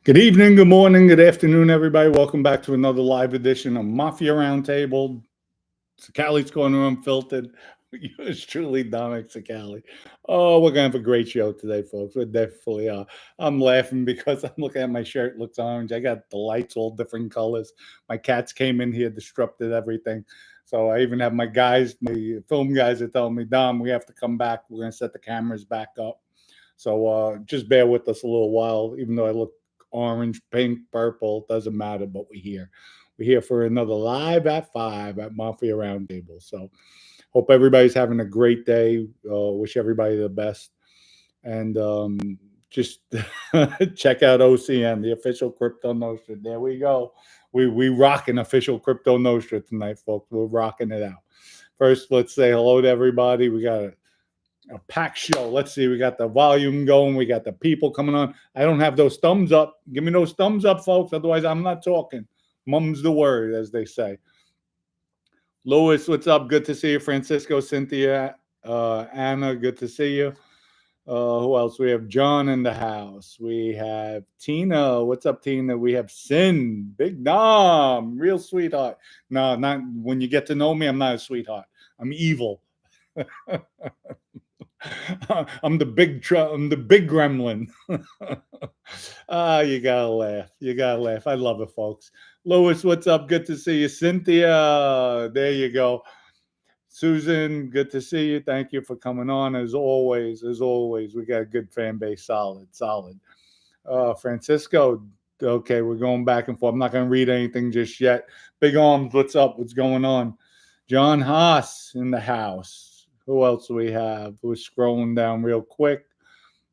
Good evening, good morning, good afternoon, everybody. Welcome back to another live edition of Mafia Roundtable. Sicali's Corner Unfiltered. Yours truly, Dominic Sicali. Oh, we're going to have a great show today, folks. We definitely are. I'm laughing because I'm looking at my shirt. It looks orange. I got the lights all different colors. My cats came in here, disrupted everything. So I even have my guys, my film guys are telling me, Dom, we have to come back. We're going to set the cameras back up. So just bear with us a little while, even though I look orange, pink, purple, doesn't matter, but we're here. We're here for another live at 5 at Mafia Roundtable. So hope everybody's having a great day. Wish everybody the best. And just check out OCN, the official Crypto Nostra. There we go. We rocking official Crypto Nostra tonight, folks. We're rocking it out. First, let's say hello to everybody. We got a packed show. Let's see. We got the volume going. We got the people coming on. I don't have those thumbs up. Give me those thumbs up, folks. Otherwise, I'm not talking. Mum's the word, as they say. Louis, what's up? Good to see you. Francisco, Cynthia, Anna, good to see you. Who else? We have John in the house. We have Tina. What's up, Tina? We have Sin, Big Dom, real sweetheart. No, not when you get to know me, I'm not a sweetheart. I'm evil. I'm the big gremlin. You gotta laugh. You gotta laugh. I love it, folks. Louis, what's up? Good to see you. Cynthia, there you go. Susan, good to see you. Thank you for coming on. As always, we got a good fan base. Solid. Francisco, okay, we're going back and forth. I'm not going to read anything just yet. Big Arms, what's up? What's going on? John Haas in the house. Who else do we have? We're scrolling down real quick.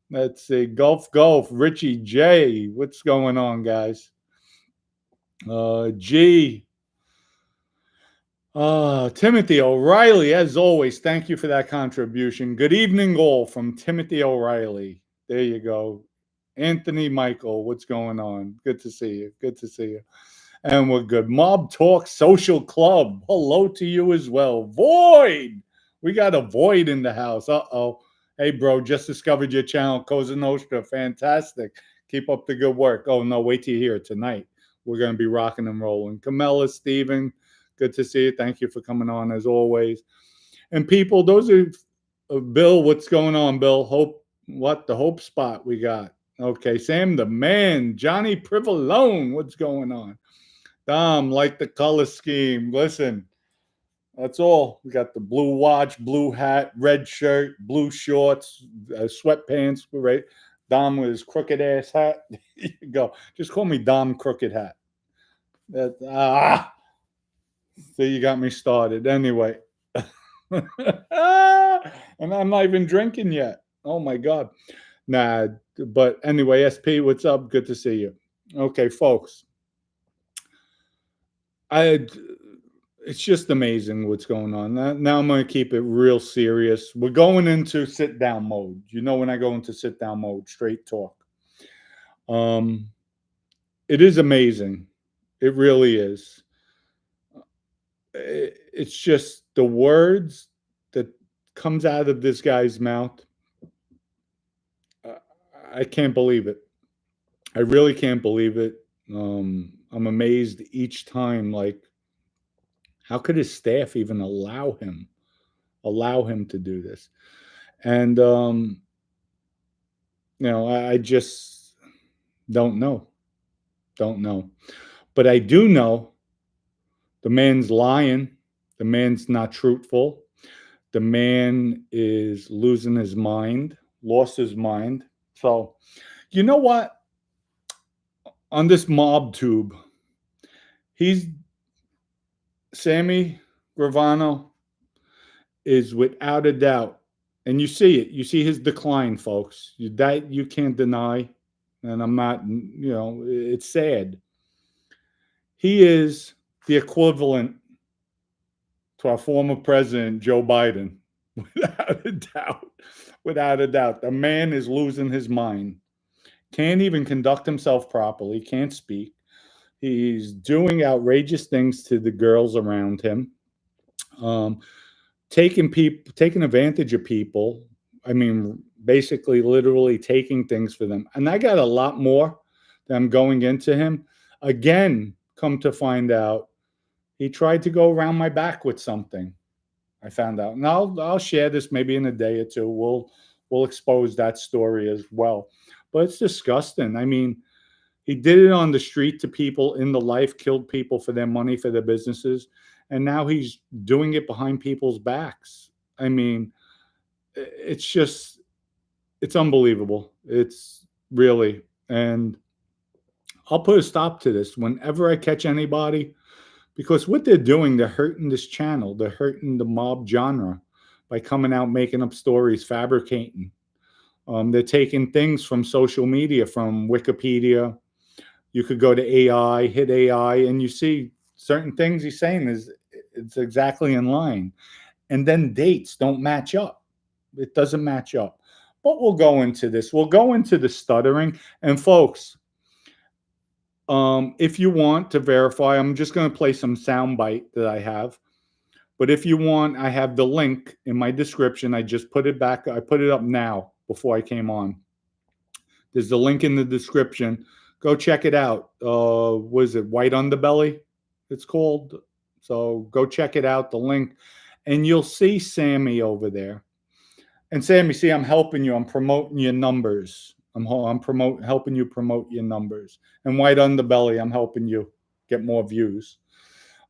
Let's see. Golf. Richie J. What's going on, guys? G. Timothy O'Reilly, as always, thank you for that contribution. Good evening, all, from Timothy O'Reilly. There you go. Anthony Michael, what's going on? Good to see you. And we're good. Mob Talk Social Club. Hello to you as well. Void. We got a Void in the house. Uh-oh. Hey, bro, just discovered your channel, Cosa Nostra. Fantastic. Keep up the good work. Oh, no, wait till you hear it tonight. We're going to be rocking and rolling. Camilla, Steven, good to see you. Thank you for coming on, as always. And people, those are Bill, what's going on, Bill? The Hope Spot we got. Okay, Sam the man. Johnny Privalone, what's going on? Dom, like the color scheme. Listen, that's all. We got the blue watch, blue hat, red shirt, blue shorts, sweatpants. Right? Dom with his crooked ass hat. There you go. Just call me Dom Crooked Hat. So you got me started. Anyway. And I'm not even drinking yet. Oh, my God. Nah, but anyway, SP, what's up? Good to see you. Okay, folks. It's just amazing what's going on. Now I'm going to keep it real serious. We're going into sit-down mode. You know when I go into sit-down mode, straight talk. It is amazing. It really is. It's just the words that comes out of this guy's mouth. I can't believe it. I really can't believe it. I'm amazed each time. Like, how could his staff even allow him to do this? And I just don't know. But I do know the man's lying. The man's not truthful. The man is losing his mind, lost his mind. So, you know what? On this mob tube, Sammy Gravano is without a doubt, and you see it. You see his decline, folks. That you can't deny, and I'm not, it's sad. He is the equivalent to our former president, Joe Biden, without a doubt. The man is losing his mind. Can't even conduct himself properly, can't speak. He's doing outrageous things to the girls around him, taking advantage of people. I mean, basically, literally taking things for them. And I got a lot more them going into him. Again, come to find out, he tried to go around my back with something. I found out, and I'll share this maybe in a day or two. We'll expose that story as well. But it's disgusting. I mean, he did it on the street to people in the life, killed people for their money, for their businesses, and now he's doing it behind people's backs. I mean, it's just, it's unbelievable. It's really, and I'll put a stop to this whenever I catch anybody, because what they're doing, they're hurting this channel. They're hurting the mob genre by coming out, making up stories, fabricating. They're taking things from social media, from Wikipedia. You could go to AI, hit AI, and you see certain things he's saying it's exactly in line. And then dates don't match up. It doesn't match up. But we'll go into this. We'll go into the stuttering. And folks, if you want to verify, I'm just going to play some soundbite that I have. But if you want, I have the link in my description. I just put it back. I put it up now before I came on. There's the link in the description. Go check it out. What is it? White Underbelly, it's called. So go check it out, the link. And you'll see Sammy over there. And Sammy, see, I'm helping you. I'm promoting your numbers. I'm helping you promote your numbers. And White Underbelly, I'm helping you get more views.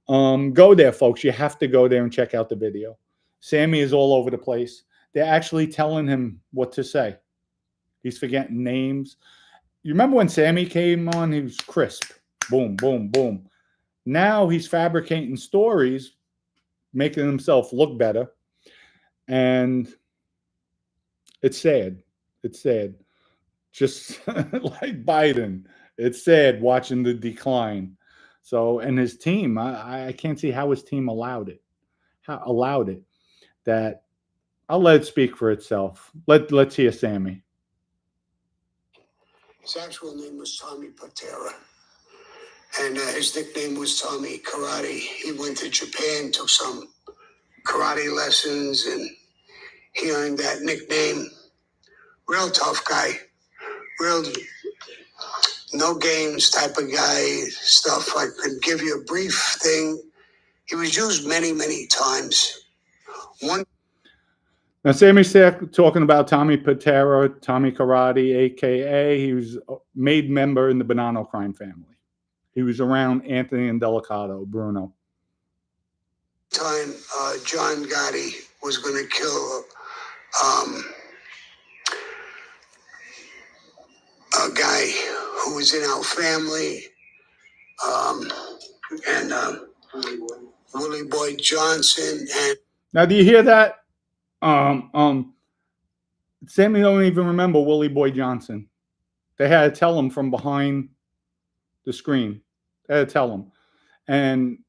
Go there, folks. You have to go there and check out the video. Sammy is all over the place. They're actually telling him what to say. He's forgetting names. You remember when Sammy came on? He was crisp. Boom, boom, boom. Now he's fabricating stories, making himself look better. And it's sad. It's sad. Just like Biden. It's sad watching the decline. So, and his team, I can't see how his team allowed it. That I'll let it speak for itself. Let's hear Sammy. His actual name was Tommy Patera, and his nickname was Tommy Karate. He went to Japan, took some karate lessons, and he earned that nickname. Real tough guy, real no games type of guy, stuff. I could give you a brief thing. He was used many, many times. Now, Sammy's talking about Tommy Patera, Tommy Karate, a.k.a. he was a made member in the Bonanno crime family. He was around Anthony and Delicato, Bruno. Time John Gotti was going to kill a guy who was in our family, and Willie Boy Johnson. And now, do you hear that? Sammy don't even remember Willie Boy Johnson. They had to tell him from behind the screen. They had to tell him. And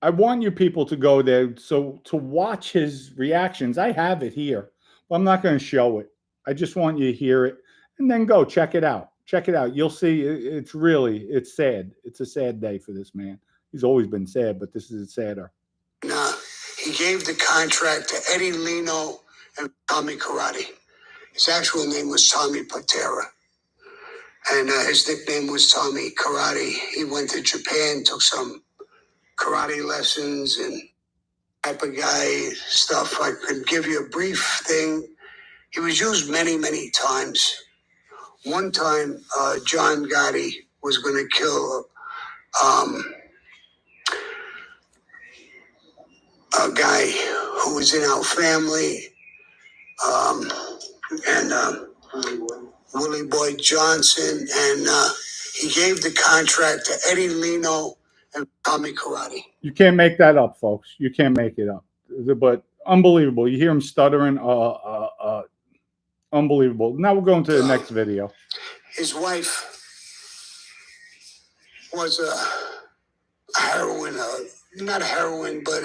I want you people to go there so to watch his reactions. I have it here, but I'm not going to show it. I just want you to hear it and then go check it out. Check it out. You'll see it's sad. It's a sad day for this man. He's always been sad, but this is sadder. He gave the contract to Eddie Lino and Tommy Karate. His actual name was Tommy Patera, and his nickname was Tommy Karate. He went to Japan, took some karate lessons, and type of guy, stuff. I could give you a brief thing. He was used many, many times. One time, John Gotti was going to kill a guy who was in our family, and Willie Boy Johnson, and he gave the contract to Eddie Lino and Tommy Karate. You can't make that up, folks. You can't make it up. But unbelievable. You hear him stuttering. Unbelievable. Now we're going to the next video. His wife was a heroin, not a heroin, but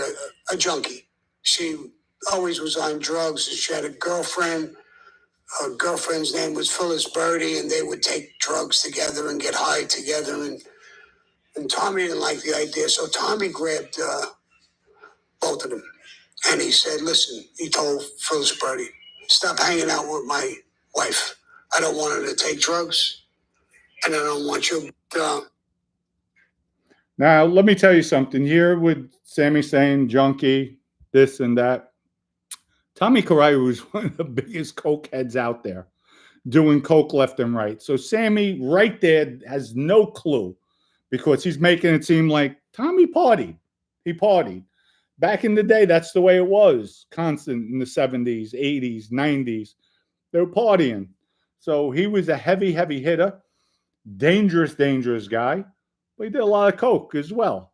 a junkie. She always was on drugs. She had a girlfriend. Her girlfriend's name was Phyllis Birdie, and they would take drugs together and get high together. And Tommy didn't like the idea, so Tommy grabbed both of them. And he said, listen, he told Phyllis Birdie, stop hanging out with my wife. I don't want her to take drugs. and I don't want you. Now, let me tell you something. Here with Sammy saying junkie, this and that. Tommy Karate was one of the biggest coke heads out there, doing coke left and right. So Sammy right there has no clue because he's making it seem like Tommy partied. He partied. Back in the day, that's the way it was. Constant in the 70s, 80s, 90s. They were partying. So he was a heavy, heavy hitter. Dangerous, dangerous guy. But he did a lot of coke as well.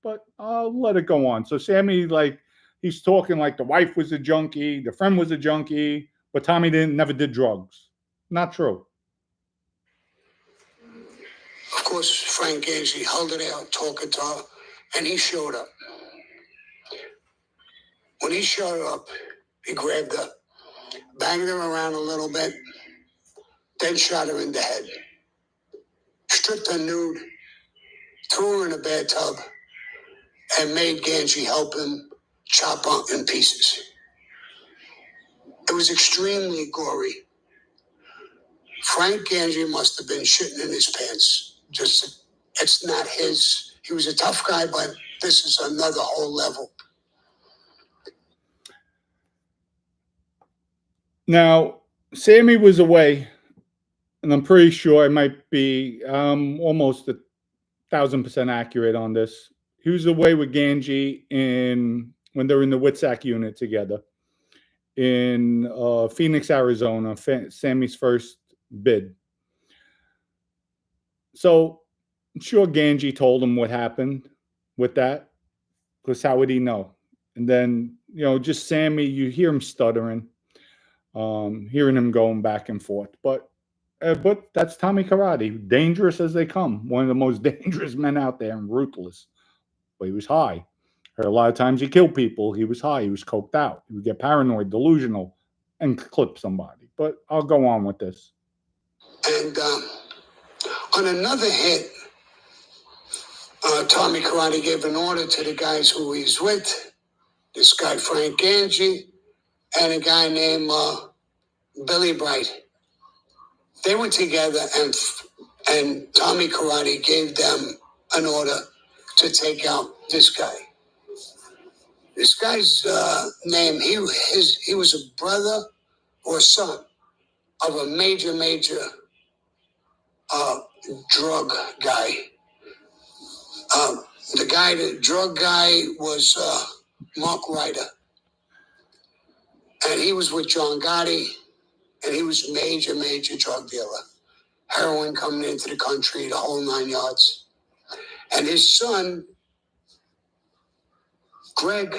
But I'll let it go on. So Sammy, like, he's talking like the wife was a junkie, the friend was a junkie, but Tommy never did drugs. Not true. Of course, Frank Angie held it out, talking to her, and he showed up. When he showed up, he grabbed her, banged her around a little bit, then shot her in the head. Stripped her nude, threw her in a bathtub, and made Ganji help him chop her in pieces. It was extremely gory. Frank Ganji must have been shitting in his pants. Just, it's not his. He was a tough guy, but this is another whole level. Now, Sammy was away, and I'm pretty sure I might be almost 1,000% accurate on this. He was away with Ganji when they were in the Witsack unit together in Phoenix, Arizona, Sammy's first bid. So I'm sure Ganji told him what happened with that, because how would he know? And then, just Sammy, you hear him stuttering, hearing him going back and forth. But that's Tommy Karate, dangerous as they come. One of the most dangerous men out there and ruthless. But he was high. Heard a lot of times he killed people. He was high. He was coked out. He would get paranoid, delusional, and clip somebody. But I'll go on with this. And on another hit, Tommy Karate gave an order to the guys who he's with. This guy, Frank Ganji, and a guy named Billy Bright. They were together, and Tommy Karate gave them an order to take out this guy. This guy's name, he was a brother or son of a major drug guy. The drug guy was Mark Ryder. And he was with John Gotti, and he was major drug dealer. Heroin coming into the country, the whole 9 yards. And his son, Greg,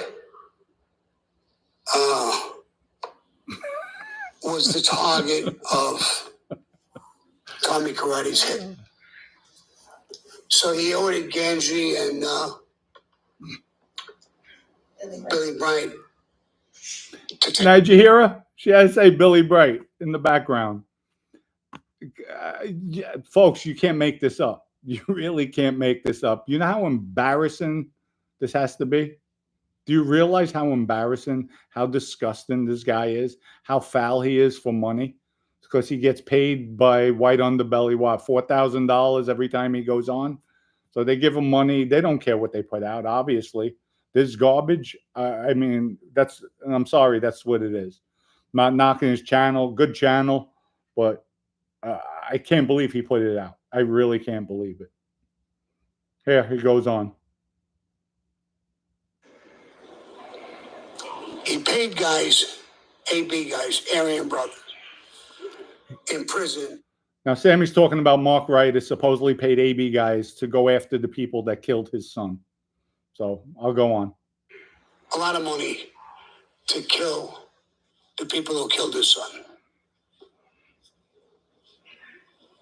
was the target of Tommy Karate's hit. So he ordered Ganji and Billy Bright to take. Now, did you hear her? She had to say Billy Bright in the background. Folks, you can't make this up. You really can't make this up. You know how embarrassing this has to be? Do you realize how embarrassing, how disgusting this guy is, how foul he is for money? Because he gets paid by White Underbelly, what, $4,000 every time he goes on? So they give him money. They don't care what they put out, obviously. This garbage, I mean, I'm sorry, that's what it is. I'm not knocking his channel, good channel, but I can't believe he put it out. I really can't believe it. Here, he goes on. He paid guys, AB guys, Aryan brothers, in prison. Now, Sammy's talking about Mark Ryder supposedly paid AB guys to go after the people that killed his son. So I'll go on. A lot of money to kill the people who killed his son.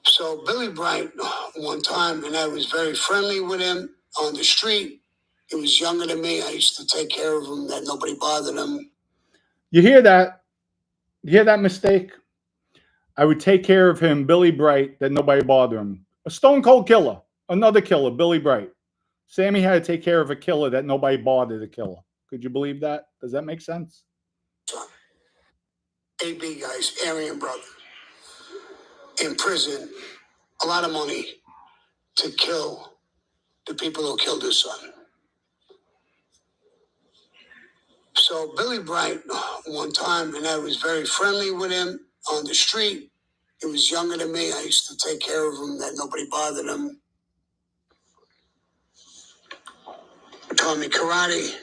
So Billy Bright, one time, and I was very friendly with him on the street. He was younger than me. I used to take care of him, that nobody bothered him. You hear that? You hear that mistake? I would take care of him, Billy Bright, that nobody bothered him. A stone cold killer, another killer, Billy Bright. Sammy had to take care of a killer that nobody bothered to kill. Could you believe that? Does that make sense? AB guys, Aryan brothers, in prison a lot of money to kill the people who killed his son. So Billy Bright, one time, and I was very friendly with him on the street. He was younger than me. I used to take care of him, that nobody bothered him. Tommy Karate.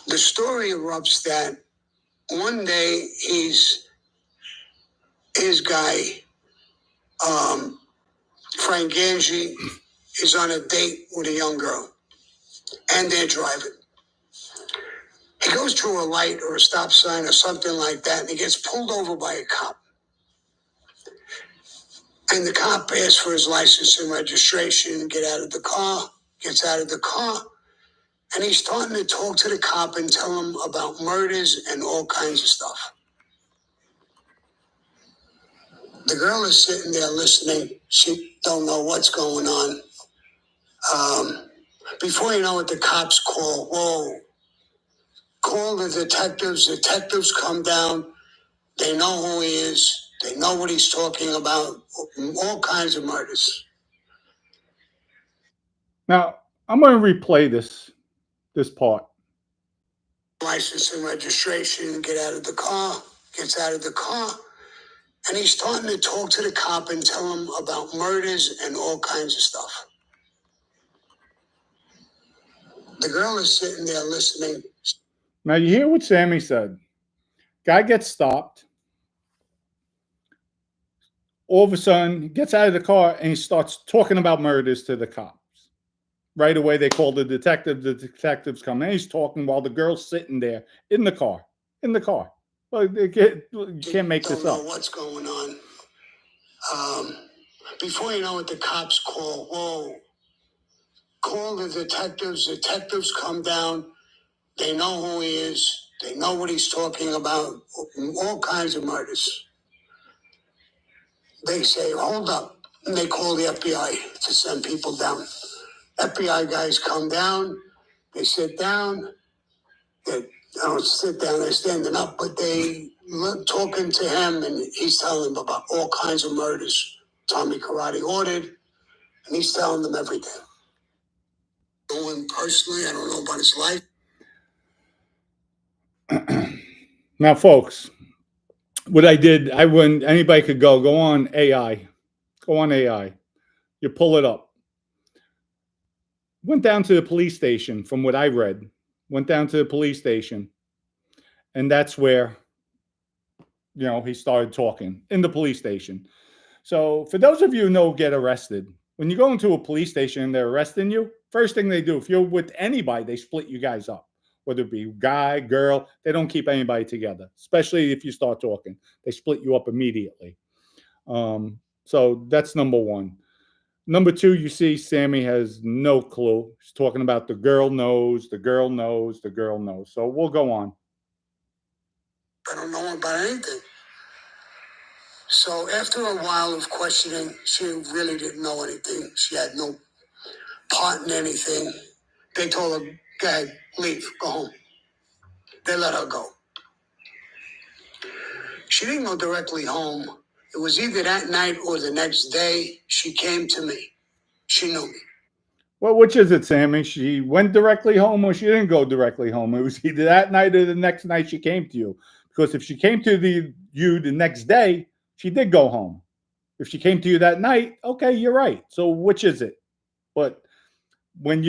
The story erupts that one day his guy, Frank Gangi, is on a date with a young girl, and they're driving. He goes through a light or a stop sign or something like that, and he gets pulled over by a cop. And the cop asks for his license and registration, gets out of the car, and he's starting to talk to the cop and tell him about murders and all kinds of stuff. The girl is sitting there listening. She don't know what's going on. Before you know it, the cops call the detectives. Detectives come down. They know who he is. They know what he's talking about. All kinds of murders. Now, I'm going to replay this part. License and registration, gets out of the car, and he's starting to talk to the cop and tell him about murders and all kinds of stuff. The girl is sitting there listening. Now, you hear what Sammy said. Guy gets stopped. All of a sudden, he gets out of the car and he starts talking about murders to the cops. Right away, they call the detective. The detectives come in. He's talking while the girl's sitting there in the car. Well, you can't make this up. Don't know what's going on. Before you know it, the cops call the detectives. Detectives come down. They know who he is. They know what he's talking about. All kinds of murders. They say, hold up. And they call the FBI to send people down. FBI guys come down. They sit down. They don't sit down. They're standing up, but they talking to him, and he's telling them about all kinds of murders Tommy Karate ordered, and he's telling them everything. I know him personally. I don't know about his life. Now, folks, what I did, anybody could go on AI. Go on AI. You pull it up. Went down to the police station, from what I read. Went down to the police station. And that's where, he started talking in the police station. So for those of you who get arrested, when you go into a police station and they're arresting you, first thing they do, if you're with anybody, they split you guys up. Whether it be guy, girl, they don't keep anybody together, especially if you start talking. They split you up immediately. So that's number one. Number two, you see Sammy has no clue. He's talking about the girl knows. So we'll go on. I don't know about anything. So after a while of questioning, she really didn't know anything. She had no part in anything. They told her, go ahead, leave, go home. They let her go. She didn't go directly home. It was either that night or the next day. She came to me. She knew me. Well, which is it, Sammy? She went directly home or she didn't go directly home? It was either that night or the next night she came to you. Because if she came to you the next day, she did go home. If she came to you that night, okay, you're right. So which is it? But when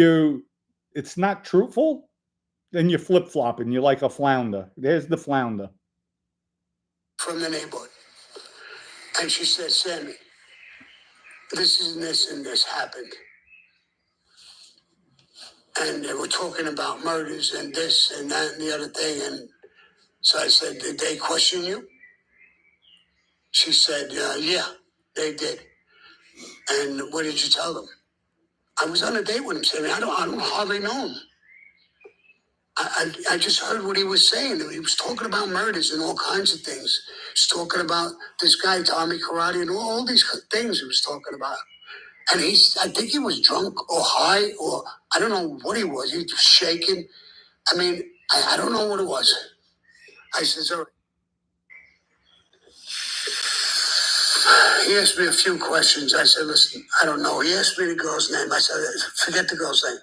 it's not truthful, then you're flip-flopping. You're like a flounder. There's the flounder. From the neighborhood. And she said, Sammy, this and this happened. And they were talking about murders and this and that and the other thing. And so I said, did they question you? She said, yeah, they did. And what did you tell them? I was on a date with him, Sammy. I don't hardly know him. I just heard what he was saying. He was talking about murders and all kinds of things. He's talking about this guy, Tommy Karate, and all these things he was talking about. And I think he was drunk or high, or I don't know what he was. He was shaking. I mean, I don't know what it was. I said, all right. He asked me a few questions. I said, listen, I don't know. He asked me the girl's name. I said, forget the girl's name.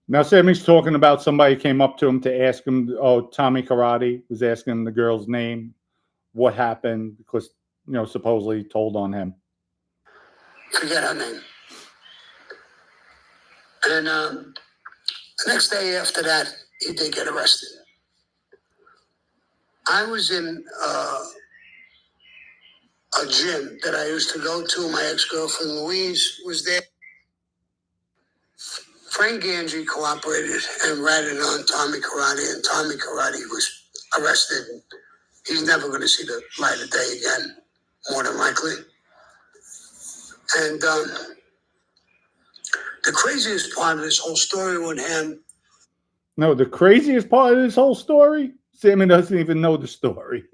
Now, Sammy's talking about somebody came up to him to ask him, Tommy Karate was asking him the girl's name, what happened, because, supposedly he told on him. Forget her name. And the next day after that, he did get arrested. I was in a gym that I used to go to. My ex-girlfriend Louise was there. Frank Gangi cooperated and ratted on Tommy Karate, and Tommy Karate was arrested. He's never going to see the light of day again, more than likely. And the craziest part of this whole story with him. No, the craziest part of this whole story, Sammy doesn't even know the story.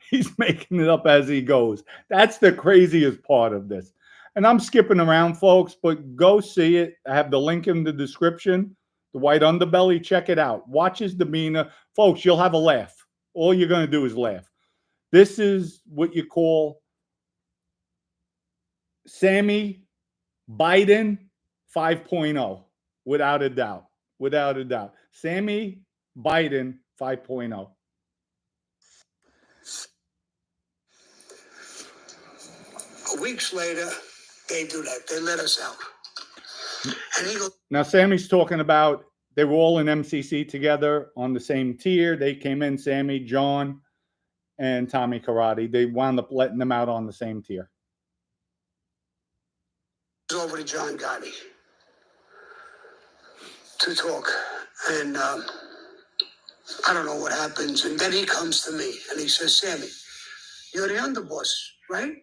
He's making it up as he goes. That's the craziest part of this. And I'm skipping around, folks, but go see it. I have the link in the description. The White Underbelly, check it out. Watch his demeanor. Folks, you'll have a laugh. All you're going to do is laugh. This is what you call Sammy Biden 5.0, without a doubt. Without a doubt. Sammy Biden 5.0. Weeks later, they do that. They let us out. And he goes, now, Sammy's talking about they were all in MCC together on the same tier. They came in, Sammy, John, and Tommy Karate. They wound up letting them out on the same tier. Over to John Gotti to talk. And I don't know what happens. And then he comes to me and he says, Sammy, you're the underboss, right?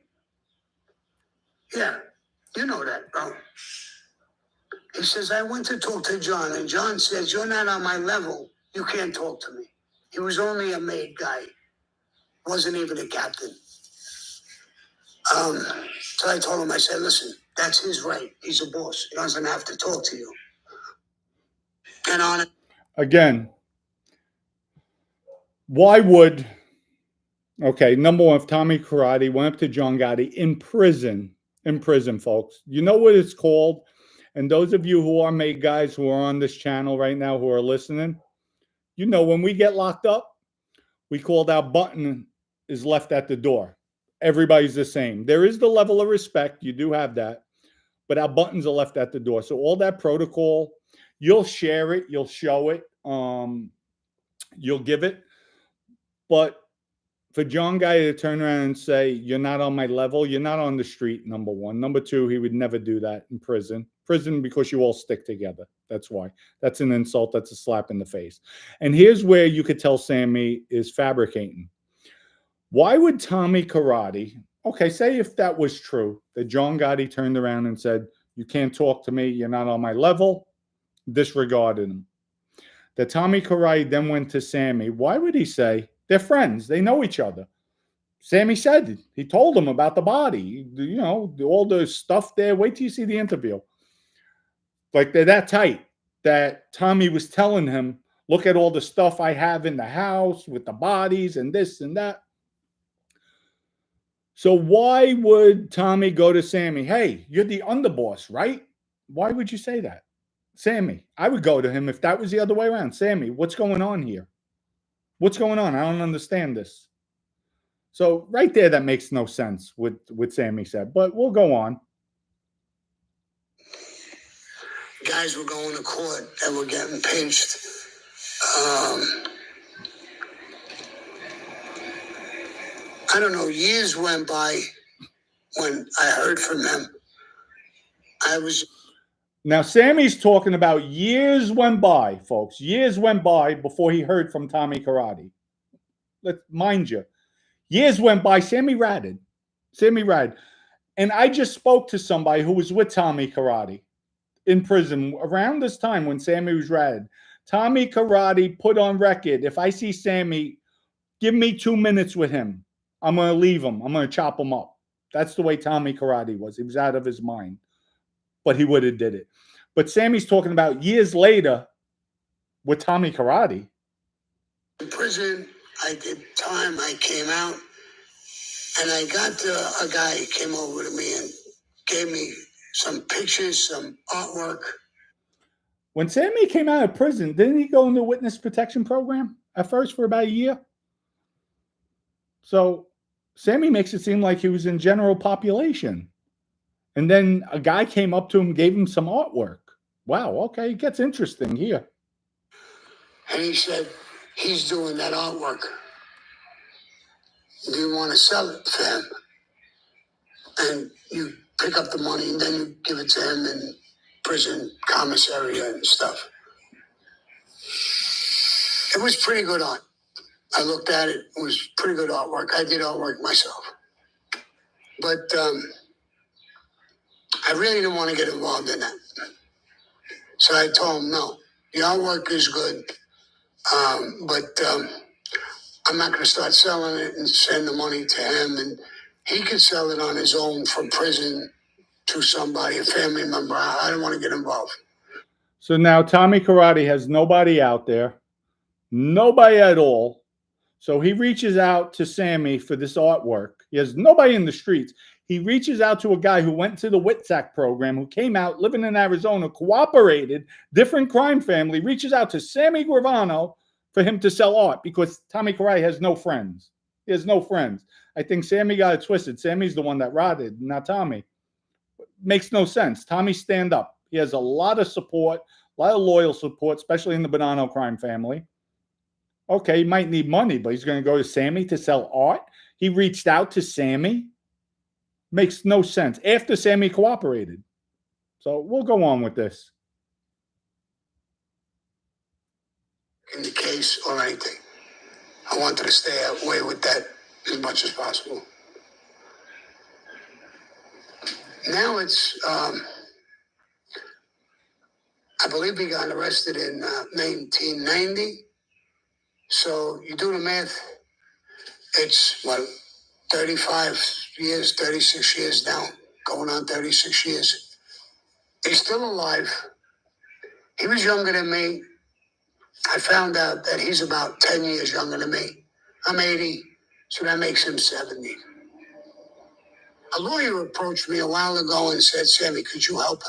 Yeah, you know that, bro. He says, I went to talk to John, and John says, you're not on my level. You can't talk to me. He was only a made guy. Wasn't even a captain. So I told him, I said, listen, that's his right. He's a boss. He doesn't have to talk to you. And on it. Again, why would, number one, if Tommy Karate went up to John Gotti in prison, folks, you know what it's called? And those of you who are made guys who are on this channel right now who are listening, when we get locked up, we call that button is left at the door. Everybody's the same. There is the level of respect. You do have that. But our buttons are left at the door. So all that protocol, you'll share it. You'll show it. You'll give it. But for John Guy to turn around and say, you're not on my level, you're not on the street, number one. Number two, he would never do that in prison. Prison because you all stick together. That's why. That's an insult. That's a slap in the face. And here's where you could tell Sammy is fabricating. Why would Tommy Karate, say if that was true, that John Gotti turned around and said, you can't talk to me, you're not on my level, disregarded him. That Tommy Karate then went to Sammy. Why would he say, they're friends, they know each other? Sammy said, he told him about the body, all the stuff there. Wait till you see the interview. Like they're that tight that Tommy was telling him, look at all the stuff I have in the house with the bodies and this and that. So why would Tommy go to Sammy? Hey, you're the underboss, right? Why would you say that? Sammy, I would go to him if that was the other way around. Sammy, what's going on here? What's going on? I don't understand this. So right there, that makes no sense what Sammy said, but we'll go on. Guys were going to court and were getting pinched. I don't know, years went by when I heard from him. Now, Sammy's talking about years went by, folks. Years went by before he heard from Tommy Karate. Mind you, years went by. Sammy ratted. And I just spoke to somebody who was with Tommy Karate in prison around this time when Sammy was ratted. Tommy Karate put on record, if I see Sammy, give me 2 minutes with him. I'm going to leave him. I'm going to chop him up. That's the way Tommy Karate was. He was out of his mind. But he would have did it. But Sammy's talking about years later with Tommy Karate. In prison, I did time. I came out. And I got a guy came over to me and gave me some pictures, some artwork. When Sammy came out of prison, didn't he go into the witness protection program at first for about a year? So Sammy makes it seem like he was in general population. And then a guy came up to him, gave him some artwork. Wow, okay, it gets interesting here. And he said, he's doing that artwork. Do you want to sell it to him? And you pick up the money and then you give it to him in prison commissariat and stuff. It was pretty good art. I looked at it. It was pretty good artwork. I did artwork myself. But I really didn't want to get involved in that. So I told him, no, the artwork is good, but I'm not going to start selling it and send the money to him. And he could sell it on his own from prison to somebody, a family member. I don't want to get involved. So now Tommy Karate has nobody out there, nobody at all. So he reaches out to Sammy for this artwork. He has nobody in the streets. He reaches out to a guy who went to the WITSAC program, who came out living in Arizona, cooperated, different crime family, reaches out to Sammy Gravano for him to sell art because Tommy Karate has no friends. He has no friends. I think Sammy got it twisted. Sammy's the one that rotted, not Tommy. Makes no sense. Tommy stand up. He has a lot of support, a lot of loyal support, especially in the Bonanno crime family. Okay, he might need money, but he's going to go to Sammy to sell art. He reached out to Sammy. Makes no sense. After Sammy cooperated. So we'll go on with this. In the case or anything. I wanted to stay away with that as much as possible. Now it's, I believe he got arrested in 1990. So you do the math, it's what, 35 years, 36 years now, going on 36 years. He's still alive. He was younger than me. I found out that he's about 10 years younger than me. I'm 80, so that makes him 70. A lawyer approached me a while ago and said, Sammy, could you help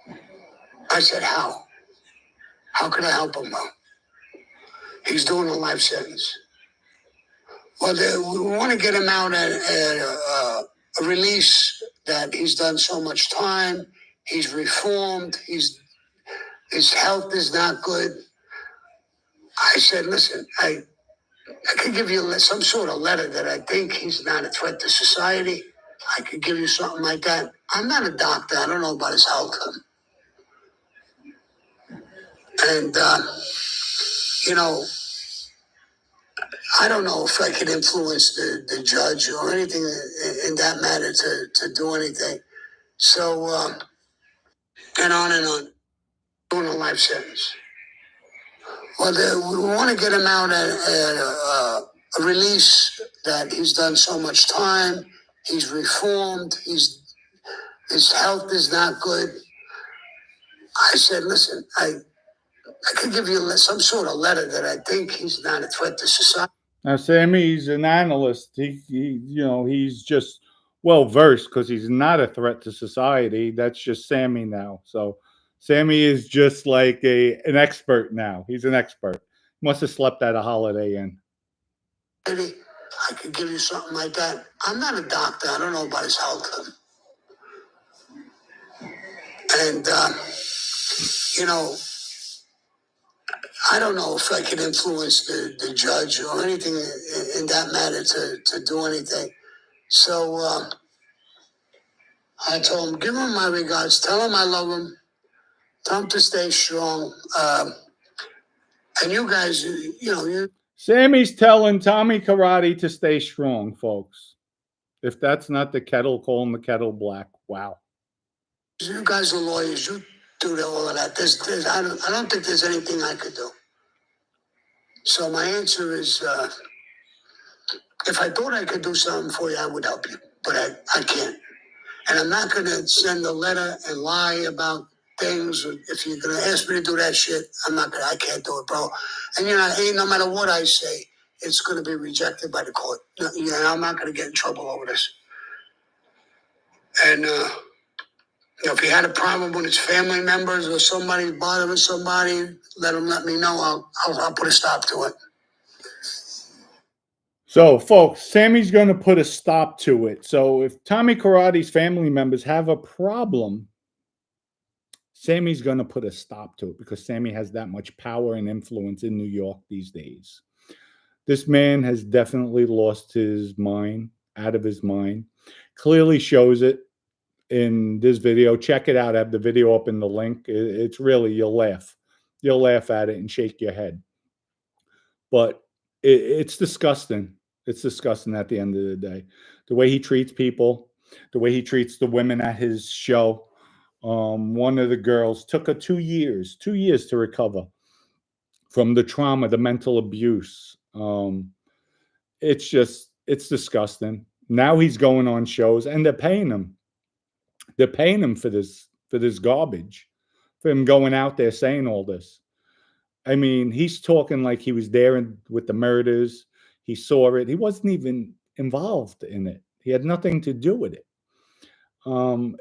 him? I said, how? How could I help him? Well, he's doing a life sentence. Well, we want to get him out at a release that he's done so much time. He's reformed. His health is not good. I said, listen, I could give you some sort of letter that I think he's not a threat to society. I could give you something like that. I'm not a doctor. I don't know about his health. And, you know, I don't know if I could influence the judge or anything in that matter to do anything. So, and on and on, doing a life sentence. Well, we want to get him out at a release that he's done so much time. He's reformed. His health is not good. I said, listen, I could give you some sort of letter that I think he's not a threat to society. Now, Sammy's an analyst. He's just well versed because he's not a threat to society. That's just Sammy now. So Sammy is just like an expert now. He's an expert. Must have slept at a Holiday Inn. I could give you something like that. I'm not a doctor. I don't know about his health. And, you know, I don't know if I can influence the judge or anything in that matter to do anything. So I told him, give him my regards. Tell him I love him. Tell him to stay strong. And you guys, Sammy's telling Tommy Karate to stay strong, folks. If that's not the kettle calling the kettle black, wow. You guys are lawyers. You do all of that. I don't think there's anything I could do. So my answer is, if I thought I could do something for you, I would help you. But I can't. And I'm not going to send a letter and lie about things. If you're going to ask me to do that shit, I can't do it, bro. And no matter what I say, it's going to be rejected by the court. Yeah, I'm not going to get in trouble over this. And if he had a problem with his family members or somebody bothering somebody, let me know. I'll put a stop to it. So, folks, Sammy's going to put a stop to it. So, if Tommy Karate's family members have a problem, Sammy's going to put a stop to it because Sammy has that much power and influence in New York these days. This man has definitely lost his mind, out of his mind. Clearly shows it in this video. Check it out. I have the video up in the link. It's really, you'll laugh. You'll laugh at it and shake your head. But it's disgusting. It's disgusting at the end of the day. The way he treats people, the way he treats the women at his show. One of the girls took her 2 years to recover from the trauma, the mental abuse. It's disgusting. Now he's going on shows and they're paying him. They're paying him for this garbage, for him going out there saying all this. I mean, he's talking like he was there with the murders. He saw it. He wasn't even involved in it. He had nothing to do with it.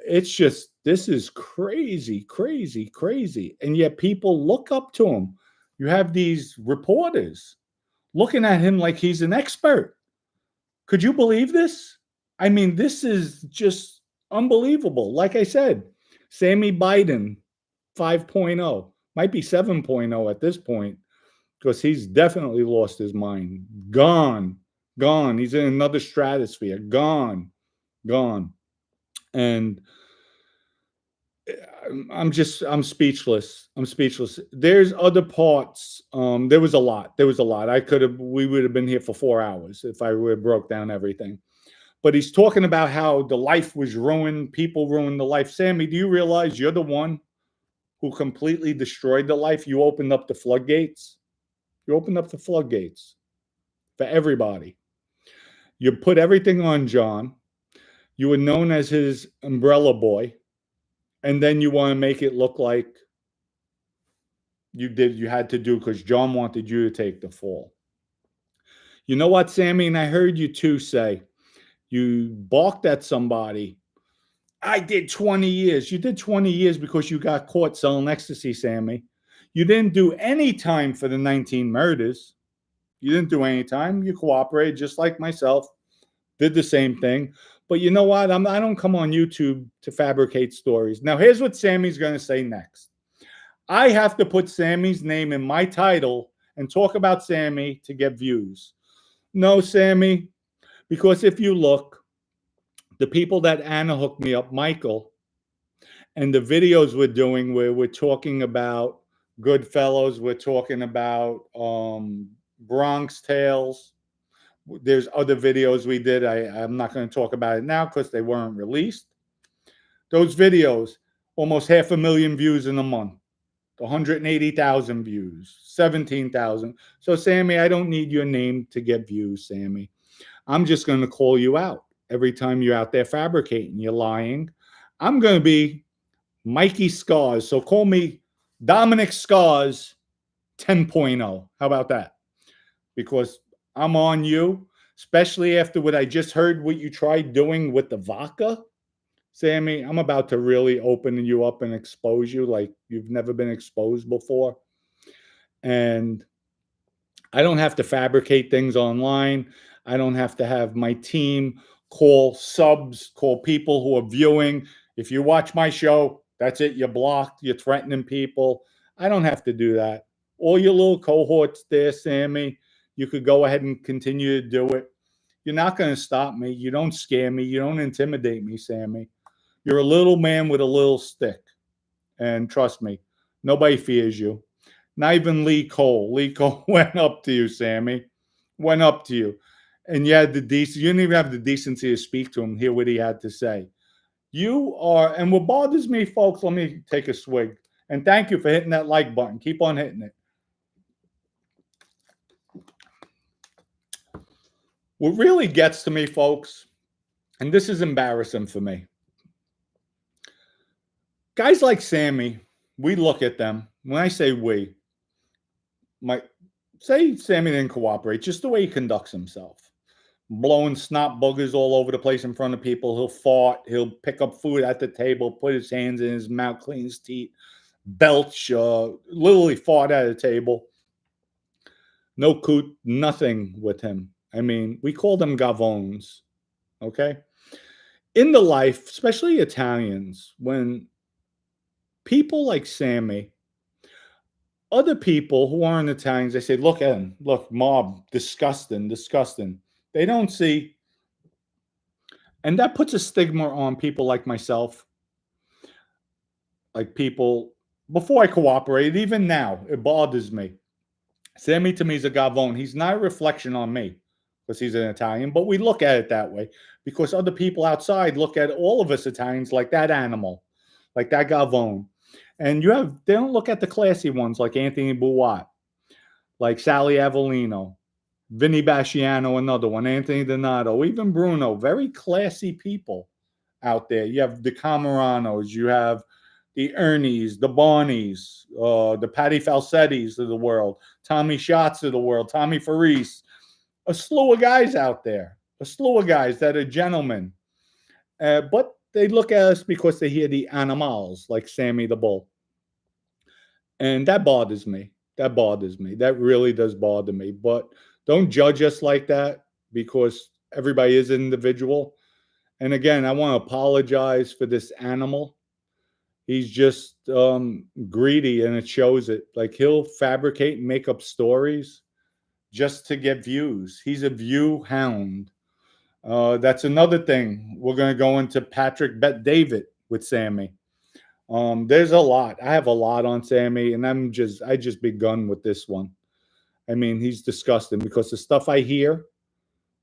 It's just, this is crazy, crazy, crazy. And yet people look up to him. You have these reporters looking at him like he's an expert. Could you believe this? I mean, this is just unbelievable. Like I said, Sammy Biden 5.0. Might be 7.0 at this point because he's definitely lost his mind. Gone. He's in another stratosphere. Gone. And I'm speechless. There's other parts. There was a lot. We would have been here for 4 hours if I would have broke down everything. But he's talking about how the life was ruined. People ruined the life. Sammy, do you realize you're the one who completely destroyed the life? You opened up the floodgates. You opened up the floodgates for everybody. You put everything on John. You were known as his umbrella boy. And then you want to make it look like you had to do because John wanted you to take the fall. You know what, Sammy? And I heard you too say, you balked at somebody. I did 20 years. You did 20 years because you got caught selling ecstasy, Sammy. You didn't do any time for the 19 murders. You didn't do any time. You cooperated just like myself. Did the same thing. But you know what? I don't come on YouTube to fabricate stories. Now, here's what Sammy's going to say next. I have to put Sammy's name in my title and talk about Sammy to get views. No, Sammy, because if you look, the people that Anna hooked me up, Michael, and the videos we're doing where we're talking about Goodfellas, we're talking about Bronx Tales. There's other videos we did. I'm not going to talk about it now because they weren't released. Those videos, almost 500,000 views in a month, 180,000 views, 17,000. So, Sammy, I don't need your name to get views, Sammy. I'm just going to call you out every time you're out there fabricating. You're lying. I'm going to be Mikey Scars. So call me Dominic Scars 10.0. How about that? Because I'm on you, especially after what I just heard what you tried doing with the vodka. Sammy, I'm about to really open you up and expose you like you've never been exposed before. And I don't have to fabricate things online. I don't have to have my team call subs, call people who are viewing. If you watch my show, that's it. You're blocked. You're threatening people. I don't have to do that. All your little cohorts there, Sammy, you could go ahead and continue to do it. You're not going to stop me. You don't scare me. You don't intimidate me, Sammy. You're a little man with a little stick. And trust me, nobody fears you. Not even Lee Cole. Lee Cole went up to you, Sammy. Went up to you. And you had the decency. You didn't even have the decency to speak to him, hear what he had to say. You are, and what bothers me, folks, let me take a swig. And thank you for hitting that like button. Keep on hitting it. What really gets to me, folks, and this is embarrassing for me. Guys like Sammy, we look at them. When I say we, say Sammy didn't cooperate, just the way he conducts himself. Blowing snot boogers all over the place in front of people. He'll fart. He'll pick up food at the table, put his hands in his mouth, clean his teeth, belch, literally fart at a table. No coot, nothing with him. I mean, we call them gavones, okay? In the life, especially Italians, when people like Sammy, other people who aren't Italians, they say, look at him, look, mob, disgusting, disgusting. They don't see, and that puts a stigma on people like myself, like people, before I cooperated, even now, it bothers me. Sammy to me is a gavone. He's not a reflection on me because he's an Italian, but we look at it that way because other people outside look at all of us Italians like that animal, like that gavone. And they don't look at the classy ones like Anthony Buat, like Sally Avellino, Vinny Basciano, another one, Anthony Donato, even Bruno, very classy people out there. You have the Camaranos, you have the Ernies, the Barneys, the Patty Falsettis of the world, Tommy Schatz of the world, Tommy Faris, a slew of guys out there, a slew of guys that are gentlemen. But they look at us because they hear the animals like Sammy the Bull. And that bothers me. That bothers me. That really does bother me. But don't judge us like that because everybody is an individual. And again, I want to apologize for this animal. He's just greedy, and it shows it. Like, he'll fabricate and make up stories just to get views. He's a view hound. That's another thing. We're going to go into Patrick Bet David with Sammy. There's a lot. I have a lot on Sammy, and I just begun with this one. I mean, he's disgusting because the stuff I hear.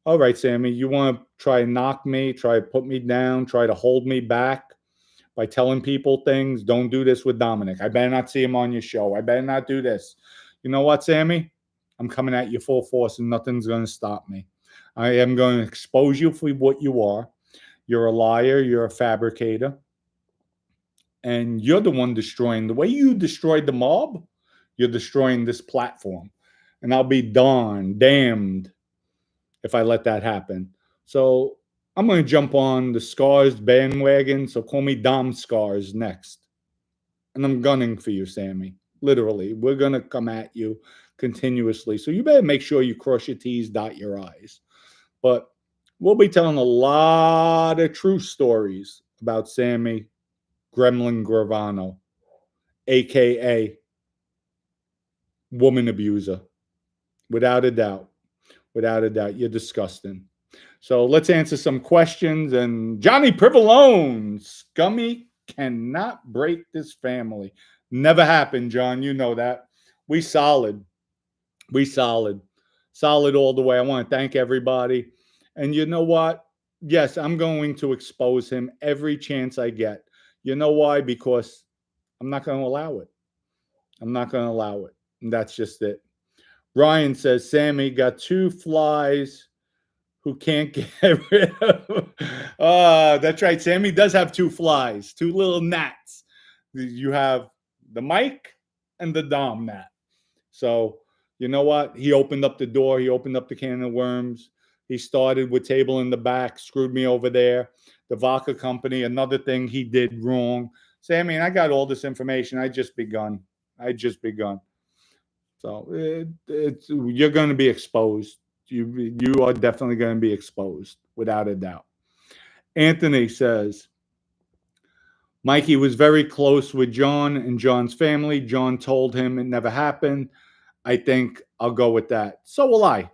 All right, Sammy, you want to try and knock me, try to put me down, try to hold me back by telling people things. Don't do this with Dominic. I better not see him on your show. I better not do this. You know what, Sammy? I'm coming at you full force, and nothing's going to stop me. I am going to expose you for what you are. You're a liar. You're a fabricator. And you're the one destroying. The way you destroyed the mob, you're destroying this platform. And I'll be damned if I let that happen. So I'm going to jump on the Scars bandwagon. So call me Dom Scars next. And I'm gunning for you, Sammy. Literally. We're going to come at you continuously. So you better make sure you cross your T's, dot your I's. But we'll be telling a lot of true stories about Sammy Gremlin Gravano, a.k.a. woman abuser. Without a doubt. Without a doubt. You're disgusting. So let's answer some questions. And Johnny Privalone, Scummy cannot break this family. Never happened, John. You know that. We solid. We solid. Solid all the way. I want to thank everybody. And you know what? Yes, I'm going to expose him every chance I get. You know why? Because I'm not going to allow it. I'm not going to allow it. And that's just it. Ryan says, Sammy got two flies who can't get rid of. That's right. Sammy does have two flies, two little gnats. You have the Mike and the Dom gnat. So, you know what? He opened up the door. He opened up the can of worms. He started with table in the back, screwed me over there. The vodka company, another thing he did wrong. Sammy, and I got all this information. I just begun. So you're going to be exposed. You are definitely going to be exposed, without a doubt. Anthony says, Mikey was very close with John and John's family. John told him it never happened. I think I'll go with that. So will I.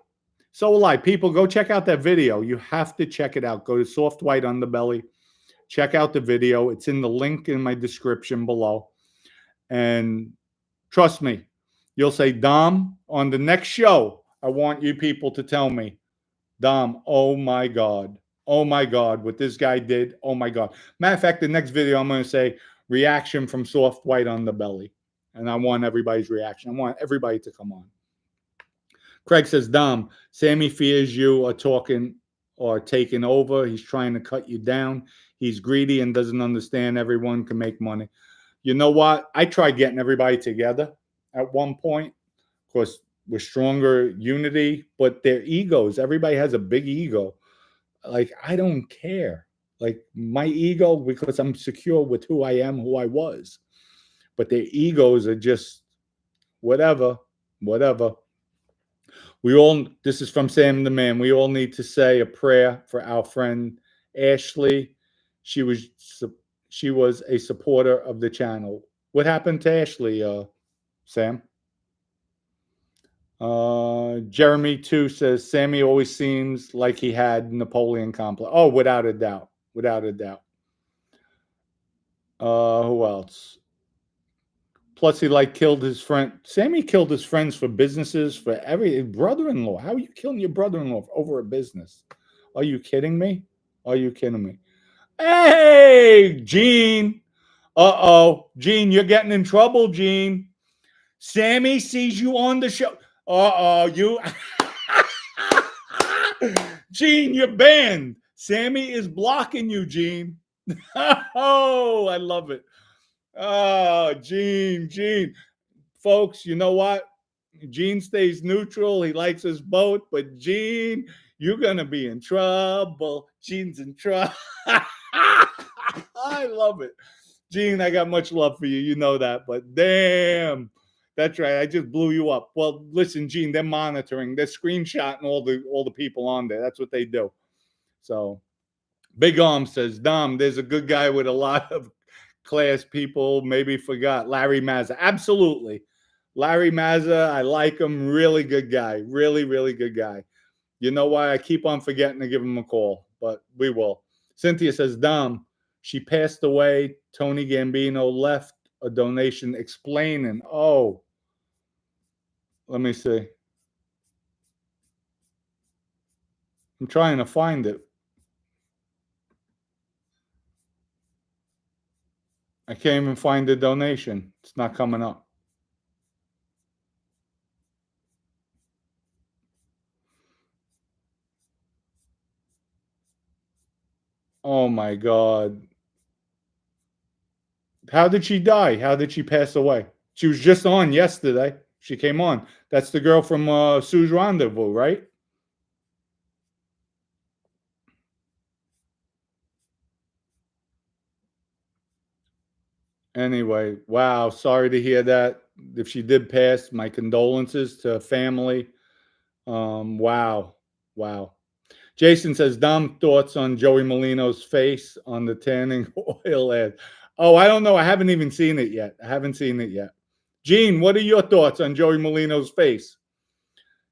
So will I. People, go check out that video. You have to check it out. Go to Soft White Underbelly. Check out the video. It's in the link in my description below. And trust me, you'll say, Dom, on the next show, I want you people to tell me, Dom, oh my God, what this guy did, oh my God. Matter of fact, the next video I'm going to say, reaction from Soft White Underbelly. And I want everybody's reaction. I want everybody to come on. Craig says, Dom, Sammy fears you are talking or taking over. He's trying to cut you down. He's greedy and doesn't understand everyone can make money. You know what? I tried getting everybody together at one point. Of course, we're stronger unity, but their egos, everybody has a big ego. Like, I don't care. Like, my ego, because I'm secure with who I am, who I was. But their egos are just whatever, whatever. This is from Sam the Man. We all need to say a prayer for our friend Ashley. She was she was a supporter of the channel. What happened to Ashley, Sam? Jeremy too says Sammy always seems like he had Napoleon complex. Oh, without a doubt, without a doubt. Who else? Plus, he killed his friend. Sammy killed his friends for businesses, for every brother-in-law. How are you killing your brother-in-law over a business? Are you kidding me? Are you kidding me? Hey, Gene. Uh-oh. Gene, you're getting in trouble, Gene. Sammy sees you on the show. Uh-oh, you. Gene, you're banned. Sammy is blocking you, Gene. Oh, I love it. Oh, Gene. Folks, you know what? Gene stays neutral. He likes his boat, but Gene, you're going to be in trouble. Gene's in trouble. I love it. Gene, I got much love for you. You know that, but damn. That's right. I just blew you up. Well, listen, Gene, they're monitoring. They're screenshotting all the people on there. That's what they do. So, Big Arm says, Dom, there's a good guy with a lot of class people. Maybe forgot. Larry Mazza. Absolutely. Larry Mazza, I like him. Really good guy. Really, really good guy. You know why? I keep on forgetting to give him a call, but we will. Cynthia says, Dom, she passed away. Tony Gambino left a donation explaining. Oh, let me see. I'm trying to find it. I can't even find the donation. It's not coming up. Oh my God. How did she die? How did she pass away? She was just on yesterday. She came on. That's the girl from Sue's Rendezvous, right? Anyway, wow. Sorry to hear that. If she did pass, my condolences to her family. Wow. Wow. Jason says, Dom, thoughts on Joey Molino's face on the tanning oil ad. Oh, I don't know. I haven't even seen it yet. I haven't seen it yet. Gene, what are your thoughts on Joey Molino's face?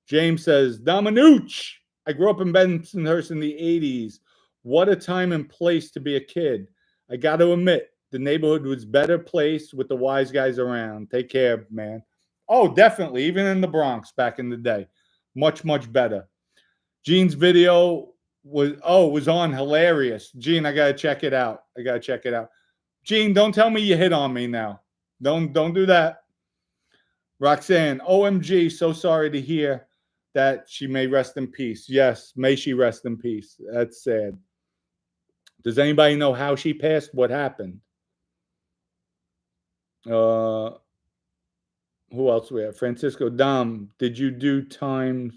James says, Dominucci. I grew up in Bensonhurst in the 80s. What a time and place to be a kid. I got to admit, the neighborhood was better placed with the wise guys around. Take care, man. Oh, definitely. Even in the Bronx back in the day. Much, much better. Gene's video was on. Hilarious. Gene, I got to check it out. Gene, don't tell me you hit on me now. Don't do that. Roxanne, OMG, so sorry to hear that. She may rest in peace. Yes, may she rest in peace. That's sad. Does anybody know how she passed? What happened? Who else we have? Francisco Dom, did you do time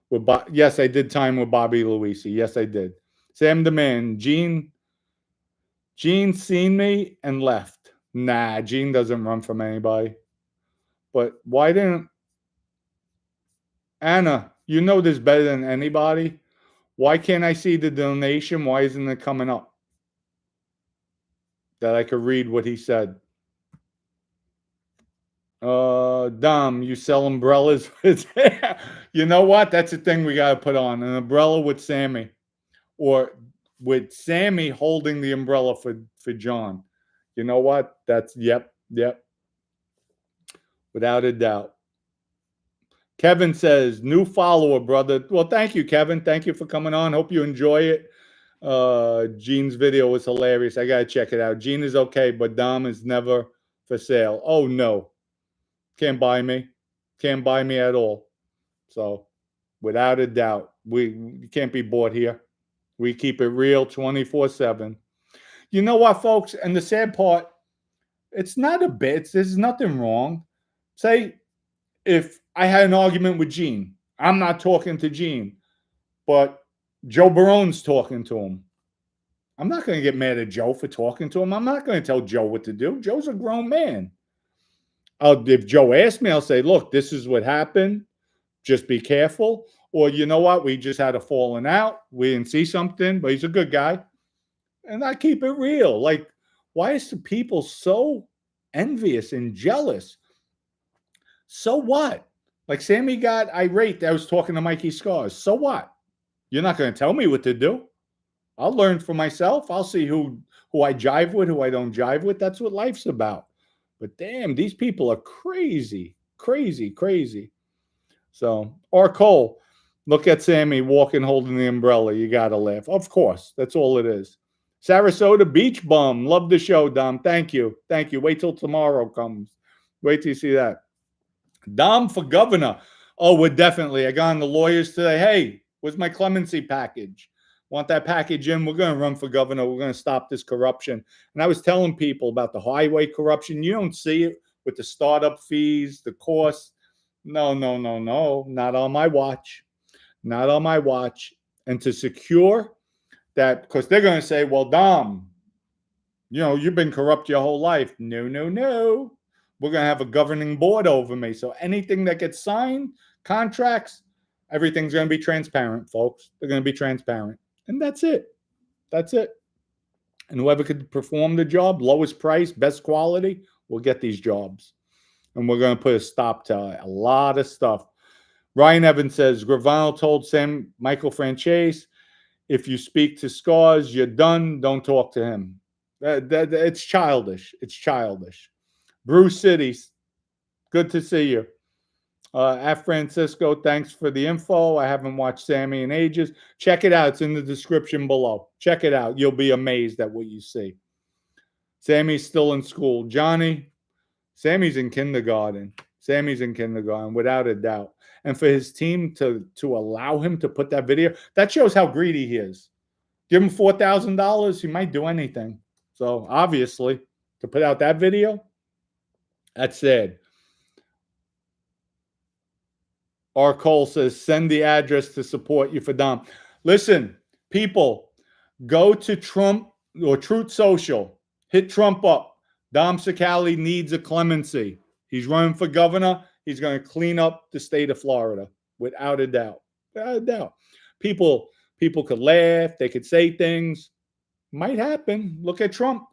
with Yes, I did time with Bobby Luisi. Yes, I did. Sam the Man, Gene seen me and left. Nah, Gene doesn't run from anybody. But why didn't Anna, you know this better than anybody. Why can't I see the donation? Why isn't it coming up? That I could read what he said. Dom, you sell umbrellas? You know what? That's a thing we got to put on. An umbrella with Sammy. Or with Sammy holding the umbrella for John. You know what? That's, yep. Without a doubt. Kevin says, new follower, brother. Well, thank you, Kevin. Thank you for coming on. Hope you enjoy it. Gene's video was hilarious. I got to check it out. Gene is okay, but Dom is never for sale. Oh, no. Can't buy me. Can't buy me at all. So, without a doubt, we can't be bought here. We keep it real 24/7. You know what, folks? And the sad part, it's not a bit. There's nothing wrong. Say, if I had an argument with Gene. I'm not talking to Gene, but Joe Barone's talking to him. I'm not going to get mad at Joe for talking to him. I'm not going to tell Joe what to do. Joe's a grown man. If Joe asks me, I'll say, look, this is what happened. Just be careful. Or you know what? We just had a falling out. We didn't see something, but he's a good guy. And I keep it real. Like, why is the people so envious and jealous? So what? Like Sammy got irate. I was talking to Mikey Scars. So what? You're not going to tell me what to do. I'll learn for myself. I'll see who I jive with, who I don't jive with. That's what life's about. But damn, these people are crazy, crazy, crazy. So, or Cole, look at Sammy walking, holding the umbrella. You got to laugh. Of course. That's all it is. Sarasota Beach Bum. Love the show, Dom. Thank you. Thank you. Wait till tomorrow comes. Wait till you see that. Dom for governor. Oh, we're definitely. I got on the lawyers today. Hey, where's my clemency package? Want that package in? We're going to run for governor. We're going to stop this corruption. And I was telling people about the highway corruption. You don't see it with the startup fees, the costs. No. Not on my watch. Not on my watch. And to secure that, because they're going to say, well, Dom, you've been corrupt your whole life. No. We're going to have a governing board over me. So anything that gets signed, contracts, everything's going to be transparent, folks. They're going to be transparent. And that's it. That's it. And whoever could perform the job, lowest price, best quality, will get these jobs. And we're going to put a stop to a lot of stuff. Ryan Evans says, Gravano told Michael Franchese, if you speak to Scars, you're done. Don't talk to him. It's childish. It's childish. Bruce City, good to see you. At Francisco, thanks for the info. I haven't watched Sammy in ages. Check it out. It's in the description below. Check it out. You'll be amazed at what you see. Sammy's still in school. Johnny, Sammy's in kindergarten. Sammy's in kindergarten, without a doubt. And for his team to allow him to put that video, that shows how greedy he is. Give him $4,000, he might do anything. So obviously, to put out that video, that's sad. R. Cole says, send the address to support you for Dom. Listen, people, go to Trump or Truth Social. Hit Trump up. Dom Cicali needs a clemency. He's running for governor. He's going to clean up the state of Florida, without a doubt. Without a doubt. People could laugh. They could say things. Might happen. Look at Trump.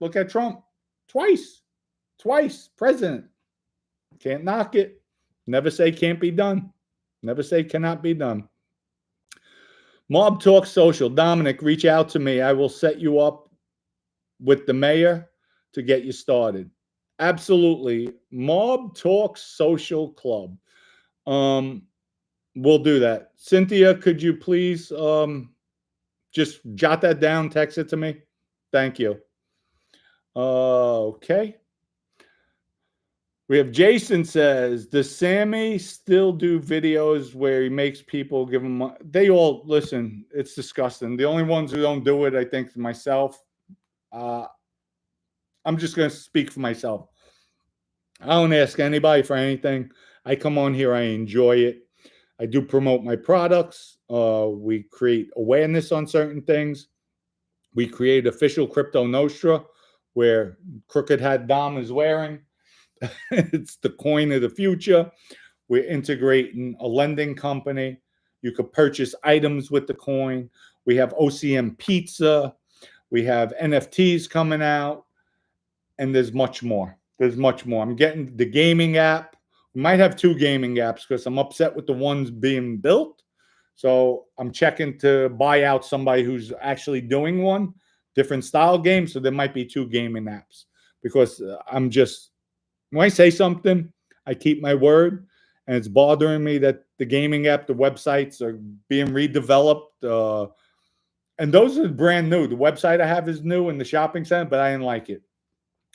Look at Trump. Twice. President. Can't knock it. Never say can't be done. Never say cannot be done. Mob Talk Social. Dominic, reach out to me. I will set you up with the mayor to get you started. Absolutely. Mob Talk Social Club. We'll do that. Cynthia, could you please just jot that down, text it to me? Thank you. Okay. We have Jason says, does Sammy still do videos where he makes people give him money? They all, listen, it's disgusting. The only ones who don't do it, I think, is myself. I'm just going to speak for myself. I don't ask anybody for anything. I come on here. I enjoy it. I do promote my products. We create awareness on certain things. We create official Crypto Nostra, where Crooked Hat Dom is wearing. It's the coin of the future. We're integrating a lending company. You could purchase items with the coin. We have OCM pizza. We have NFTs coming out. And there's much more. There's much more. I'm getting the gaming app. We might have 2 gaming apps because I'm upset with the ones being built. So I'm checking to buy out somebody who's actually doing one. Different style game. So there might be 2 gaming apps. Because I'm just... when I say something, I keep my word, and it's bothering me that the gaming app, the websites are being redeveloped, and those are brand new. The website I have is new in the shopping center, but I didn't like it.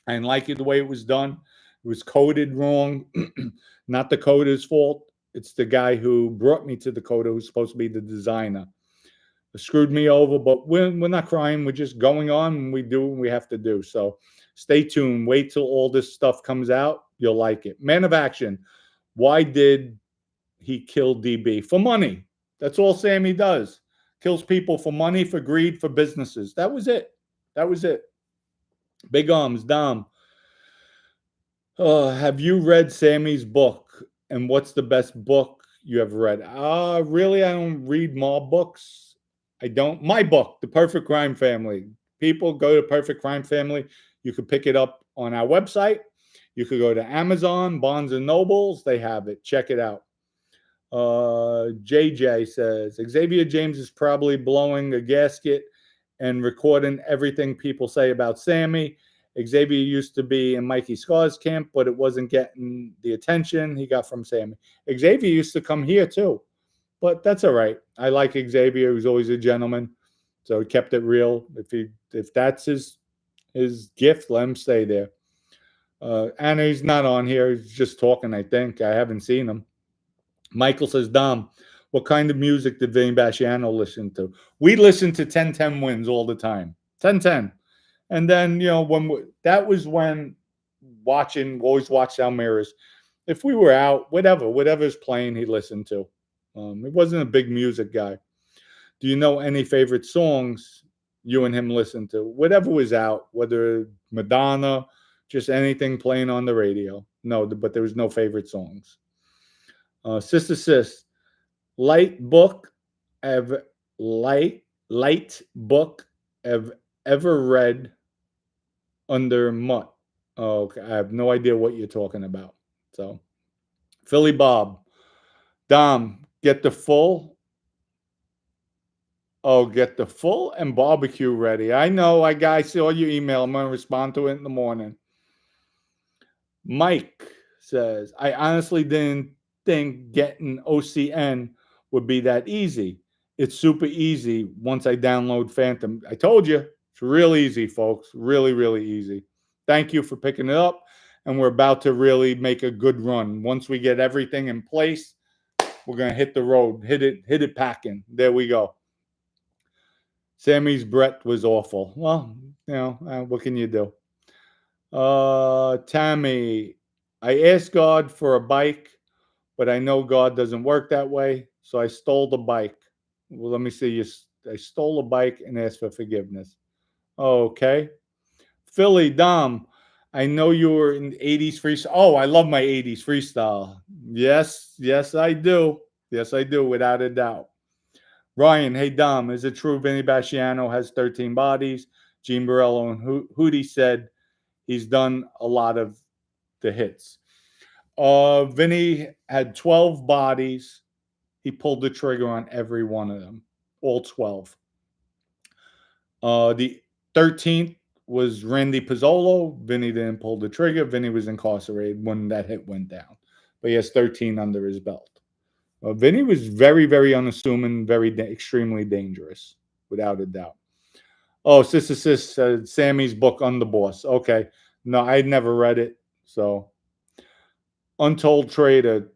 I didn't like it the way it was done. It was coded wrong. Not the coder's fault. It's the guy who brought me to the coder who's supposed to be the designer. It screwed me over, but we're not crying. We're just going on, and we do what we have to do. So stay tuned. Wait till all this stuff comes out. You'll like it. Man of Action. Why did he kill DB? For money. That's all Sammy does. Kills people for money, for greed, for businesses. That was it. That was it. Big Arms, Dom. Have you read Sammy's book? And what's the best book you have read? Really, I don't read mob books. I don't. My book, The Perfect Crime Family. People go to Perfect Crime Family. You could pick it up on our website. You could go to Amazon, Barnes and Nobles. They have it. Check it out. JJ says Xavier James is probably blowing a gasket and recording everything people say about Sammy. Xavier used to be in Mikey Scar's camp, but it wasn't getting the attention he got from Sammy. Xavier used to come here too, but that's all right. I like Xavier. He was always a gentleman, so he kept it real. If that's his gift, let him stay there. Anna, he's not on here. He's just talking, I think. I haven't seen him. Michael says, Dom, what kind of music did Vinny Basciano listen to? We listen to 10-10 Wins all the time. 10-10. And then, that was when always watch Al Mirrors. If we were out, whatever's playing, he listened to. He wasn't a big music guy. Do you know any favorite songs you and him listened to? Whatever was out, whether Madonna, just anything playing on the radio. No, but there was no favorite songs. Sister Sis, light book have ever read under Mutt. Oh, okay. I have no idea what you're talking about. So, Philly Bob, Dom, get the full and barbecue ready. I know. I saw your email. I'm going to respond to it in the morning. Mike says, I honestly didn't think getting OCN would be that easy. It's super easy once I download Phantom. I told you, it's real easy, folks. Really, really easy. Thank you for picking it up. And we're about to really make a good run. Once we get everything in place, we're going to hit the road, hit it packing. There we go. Sammy's breath was awful. Well, what can you do? Tammy, I asked God for a bike, but I know God doesn't work that way, so I stole the bike. Well, let me see. I stole a bike and asked for forgiveness. Okay. Philly, Dom, I know you were in 80s freestyle. Oh, I love my 80s freestyle. Yes, I do. Yes, I do, without a doubt. Ryan, hey, Dom, is it true Vinny Basciano has 13 bodies? Gene Borello and Hootie said he's done a lot of the hits. Vinny had 12 bodies. He pulled the trigger on every one of them, all 12. The 13th was Randy Pizzolo. Vinny didn't pull the trigger. Vinny was incarcerated when that hit went down. But he has 13 under his belt. Vinny was very, very unassuming, extremely dangerous, without a doubt. Oh, Sister Sis said Sammy's book, UnderBoss. Okay. No, I'd never read it. So, Untold Trader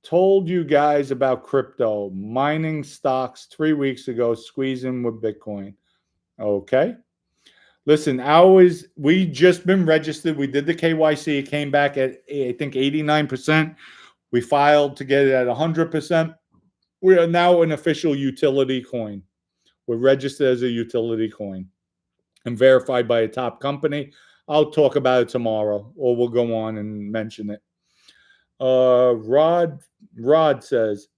told you guys about crypto, mining stocks 3 weeks ago, squeezing with Bitcoin. Okay. Listen, we just been registered. We did the KYC. It came back at, I think, 89%. We filed to get it at 100%. We are now an official utility coin. We're registered as a utility coin and verified by a top company. I'll talk about it tomorrow, or we'll go on and mention it. Rod says,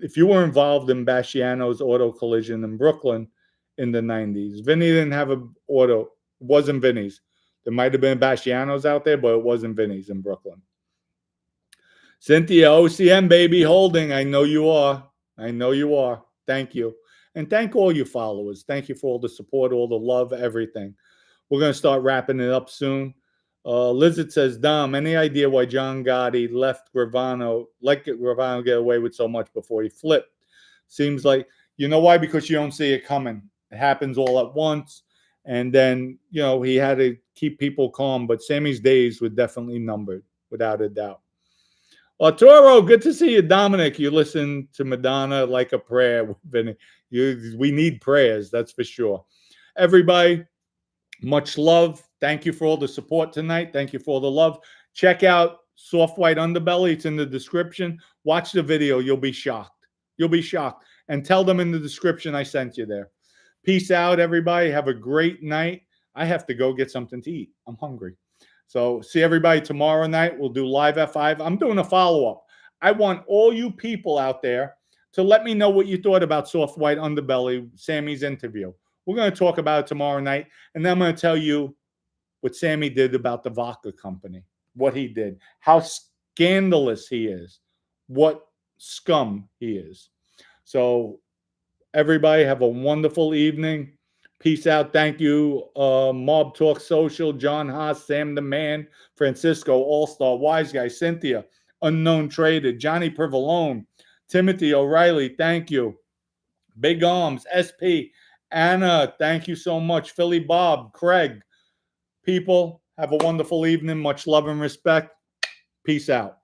if you were involved in Basciano's auto collision in Brooklyn in the 90s, Vinny didn't have an auto. It wasn't Vinny's. There might have been Basciano's out there, but it wasn't Vinny's in Brooklyn. Cynthia, OCM, baby, holding. I know you are. Thank you. And thank all you followers. Thank you for all the support, all the love, everything. We're going to start wrapping it up soon. Lizard says, Dom, any idea why John Gotti let Gravano get away with so much before he flipped? Seems like, you know why? Because you don't see it coming. It happens all at once. And then, he had to keep people calm. But Sammy's days were definitely numbered, without a doubt. Toro, good to see you, Dominic. You listen to Madonna like a prayer. We need prayers, that's for sure. Everybody, much love. Thank you for all the support tonight. Thank you for all the love. Check out Soft white underbelly. It's in the description. Watch the video. You'll be shocked. You'll be shocked. And tell them in the description I sent you there. Peace out, everybody. Have a great night. I have to go get something to eat. I'm hungry. So see everybody tomorrow night. We'll do live at 5. I'm doing a follow-up. I want all you people out there to let me know what you thought about Soft White Underbelly, Sammy's interview. We're going to talk about it tomorrow night. And then I'm going to tell you what Sammy did about the vodka company, what he did, how scandalous he is, what scum he is. So everybody have a wonderful evening. Peace out. Thank you, Mob Talk Social, John Haas, Sam the Man, Francisco, All-Star, Wise Guy, Cynthia, Unknown Trader, Johnny Privalone, Timothy O'Reilly, thank you. Big Arms, SP, Anna, thank you so much. Philly Bob, Craig. People, have a wonderful evening. Much love and respect. Peace out.